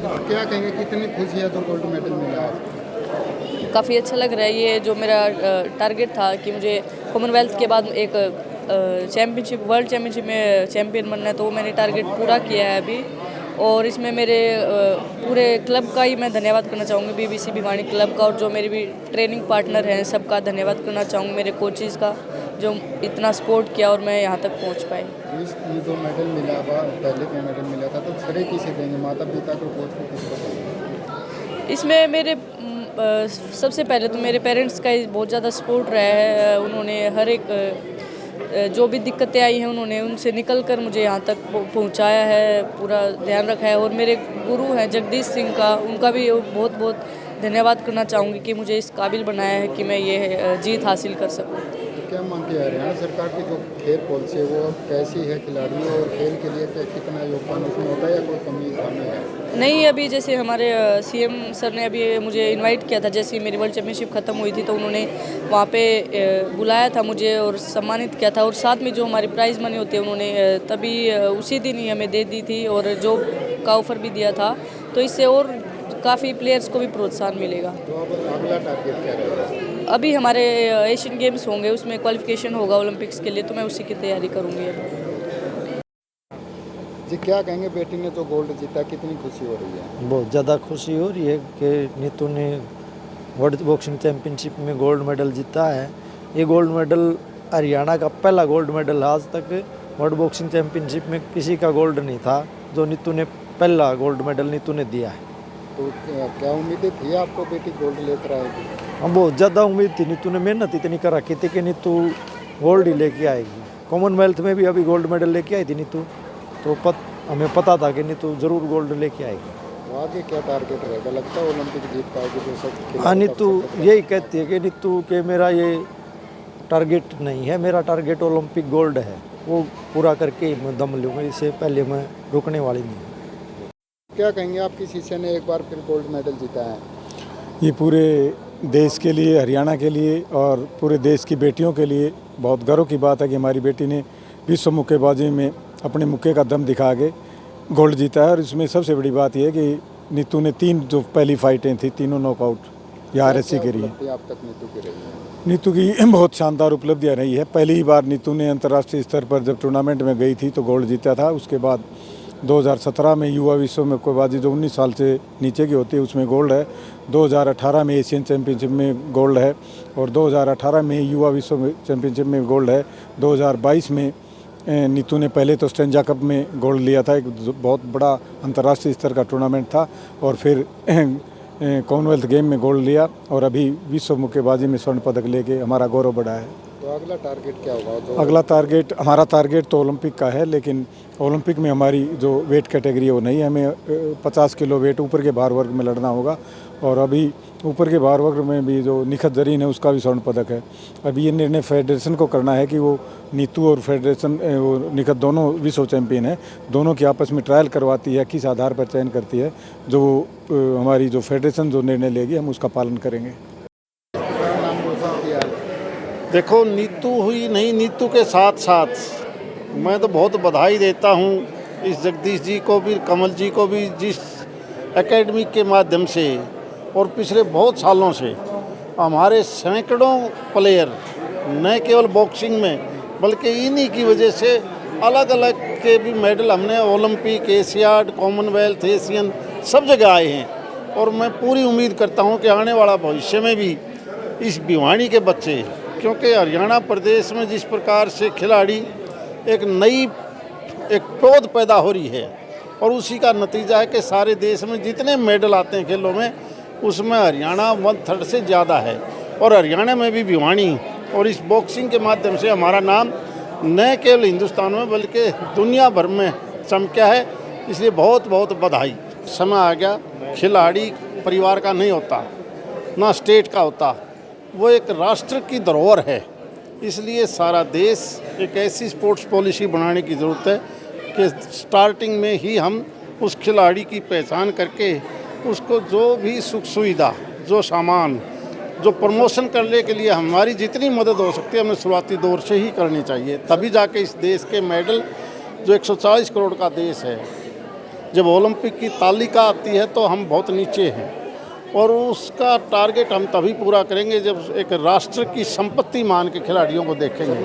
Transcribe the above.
क्या कहेंगे, कितनी खुशी है जो गोल्ड मेडल मिला है? काफ़ी अच्छा लग रहा है। ये जो मेरा टारगेट था कि मुझे कॉमनवेल्थ के बाद एक चैम्पियनशिप, वर्ल्ड चैम्पियनशिप में चैम्पियन बनना है, तो वो मैंने टारगेट पूरा किया है अभी। और इसमें मेरे पूरे क्लब का ही मैं धन्यवाद करना चाहूँगी, बीबीसी भिवानी क्लब का, और जो मेरी भी ट्रेनिंग पार्टनर हैं सबका धन्यवाद करना चाहूँगी, मेरे कोचेज़ का जो इतना सपोर्ट किया और मैं यहाँ तक पहुँच पाई। ये जो मेडल मिला था, पहले भी मेडल मिला था, तो श्रेय किसे देंगे? माता पिता को, कोच को, किसको देंगे? इसमें मेरे सबसे पहले तो मेरे पेरेंट्स का ही बहुत ज़्यादा सपोर्ट रहा है। उन्होंने हर एक जो भी दिक्कतें आई हैं उन्होंने उनसे निकल कर मुझे यहाँ तक पहुँचाया है, पूरा ध्यान रखा है। और मेरे गुरु हैं जगदीश सिंह का, उनका भी बहुत बहुत धन्यवाद करना चाहूँगी कि मुझे इस काबिल बनाया है कि मैं ये जीत हासिल कर सकूँ। तो क्या मानती है हरियाणा सरकार की जो खेल पॉलिसी है वो कैसी है? खिलाड़ियों और खेल के लिए कितना योगदान उसमें होता है या कोई कमी इसमें है? नहीं, अभी जैसे हमारे सीएम सर ने अभी मुझे इनवाइट किया था, जैसे मेरी वर्ल्ड चैम्पियनशिप ख़त्म हुई थी तो उन्होंने वहाँ पे बुलाया था मुझे और सम्मानित किया था। और साथ में जो हमारी प्राइज़ मनी होती है उन्होंने तभी उसी दिन ही हमें दे दी थी, और जॉब का ऑफ़र भी दिया था, तो इससे और काफ़ी प्लेयर्स को भी प्रोत्साहन मिलेगा। तो अब अगला टारगेट क्या रहेगा? अभी हमारे एशियन गेम्स होंगे, उसमें क्वालिफिकेशन होगा ओलंपिक्स के लिए, तो मैं उसी की तैयारी करूँगी अभी। जी, क्या कहेंगे, बेटी ने जो गोल्ड जीता, कितनी खुशी हो रही है? बहुत ज़्यादा खुशी हो रही है कि नीतू ने वर्ल्ड बॉक्सिंग चैम्पियनशिप में गोल्ड मेडल जीता है। ये गोल्ड मेडल हरियाणा का पहला गोल्ड मेडल है। आज तक वर्ल्ड बॉक्सिंग चैम्पियनशिप में किसी का गोल्ड नहीं था, जो नीतू ने पहला गोल्ड मेडल नीतू ने दिया है। तो क्या उम्मीदें थी आपको बेटी गोल्ड लेकर आएगी? हम बहुत ज़्यादा उम्मीद थी, नीतू ने मेहनत इतनी कर रखी थी कि नीतू गोल्ड ही लेके आएगी। कॉमनवेल्थ में भी अभी गोल्ड मेडल लेके आई थी नीतू, तो हमें पता था कि नीतू ज़रूर गोल्ड लेके आएगी। तो आगे क्या टारगेट रहेगा? लगता है ओलंपिक जीत पाएगी जो सब? हाँ, नीतू यही कहती है कि नीतू के मेरा ये टारगेट नहीं है, मेरा टारगेट ओलंपिक गोल्ड है, वो पूरा करके ही मैं दम लूँगा, इससे पहले मैं रुकने वाली नहीं। क्या कहेंगे, आपकी शिष्य ने एक बार फिर गोल्ड मेडल जीता है? ये पूरे देश के लिए, हरियाणा के लिए और पूरे देश की बेटियों के लिए बहुत गर्व की बात है कि हमारी बेटी ने विश्व मुक्केबाजी में अपने मुक्के का दम दिखा के गोल्ड जीता है। और इसमें सबसे बड़ी बात यह है कि नीतू ने 3 जो पहली फाइटें थी, तीनों नॉकआउट या RSC के रही। आप तक नीतू की रही है? नीतू की बहुत शानदार उपलब्धियाँ रही है। पहली बार नीतू ने अंतर्राष्ट्रीय स्तर पर जब टूर्नामेंट में गई थी तो गोल्ड जीता था। उसके बाद 2017 में युवा विश्व मुक्केबाजी जो 19 साल से नीचे की होती है उसमें गोल्ड है। 2018 में एशियन चैम्पियनशिप में गोल्ड है और 2018 में युवा विश्व चैम्पियनशिप में गोल्ड है। 2022 में नीतू ने पहले तो स्टेंजा कप में गोल्ड लिया था, एक बहुत बड़ा अंतर्राष्ट्रीय स्तर का टूर्नामेंट था, और फिर कॉमनवेल्थ गेम में गोल्ड लिया और अभी विश्व मुक्केबाजी में स्वर्ण पदक लेके हमारा गौरव बढ़ा है। तो अगला टारगेट क्या होगा? अगला टारगेट, हमारा टारगेट तो ओलंपिक का है, लेकिन ओलंपिक में हमारी जो वेट कैटेगरी है वो नहीं है। हमें 50 किलो वेट ऊपर के भार वर्ग में लड़ना होगा, और अभी ऊपर के भार वर्ग में भी जो निखत जरीन है उसका भी स्वर्ण पदक है। अभी ये निर्णय फेडरेशन को करना है कि वो नीतू और फेडरेशन, वो निखत दोनों विश्व चैंपियन है, दोनों की आपस में ट्रायल करवाती है, किस आधार पर चयन करती है, जो हमारी जो फेडरेशन जो निर्णय लेगी हम उसका पालन करेंगे। देखो, नीतू हुई नहीं, नीतू के साथ साथ मैं तो बहुत बधाई देता हूँ इस जगदीश जी को भी, कमल जी को भी, जिस एकेडमी के माध्यम से और पिछले बहुत सालों से हमारे सैकड़ों प्लेयर न केवल बॉक्सिंग में बल्कि इन्हीं की वजह से अलग अलग के भी मेडल हमने ओलंपिक, एशियाड, कॉमनवेल्थ, एशियन सब जगह आए हैं। और मैं पूरी उम्मीद करता हूँ कि आने वाला भविष्य में भी इस भिवानी के बच्चे, क्योंकि हरियाणा प्रदेश में जिस प्रकार से खिलाड़ी एक पौध पैदा हो रही है और उसी का नतीजा है कि सारे देश में जितने मेडल आते हैं खेलों में उसमें हरियाणा 1/3 से ज़्यादा है। और हरियाणा में भी भिवानी और इस बॉक्सिंग के माध्यम से हमारा नाम न केवल हिंदुस्तान में बल्कि दुनिया भर में चमका है, इसलिए बहुत बहुत बधाई। समय आ गया, खिलाड़ी परिवार का नहीं होता, ना स्टेट का होता, वो एक राष्ट्र की धरोहर है। इसलिए सारा देश एक ऐसी स्पोर्ट्स पॉलिसी बनाने की ज़रूरत है कि स्टार्टिंग में ही हम उस खिलाड़ी की पहचान करके उसको जो भी सुख सुविधा, जो सामान, जो प्रमोशन करने के लिए हमारी जितनी मदद हो सकती है हमें शुरुआती दौर से ही करनी चाहिए। तभी जाके इस देश के मेडल, जो 140 करोड़ का देश है, जब ओलंपिक की तालिका आती है तो हम बहुत नीचे हैं, और उसका टारगेट हम तभी पूरा करेंगे जब एक राष्ट्र की संपत्ति मान के खिलाड़ियों को देखेंगे।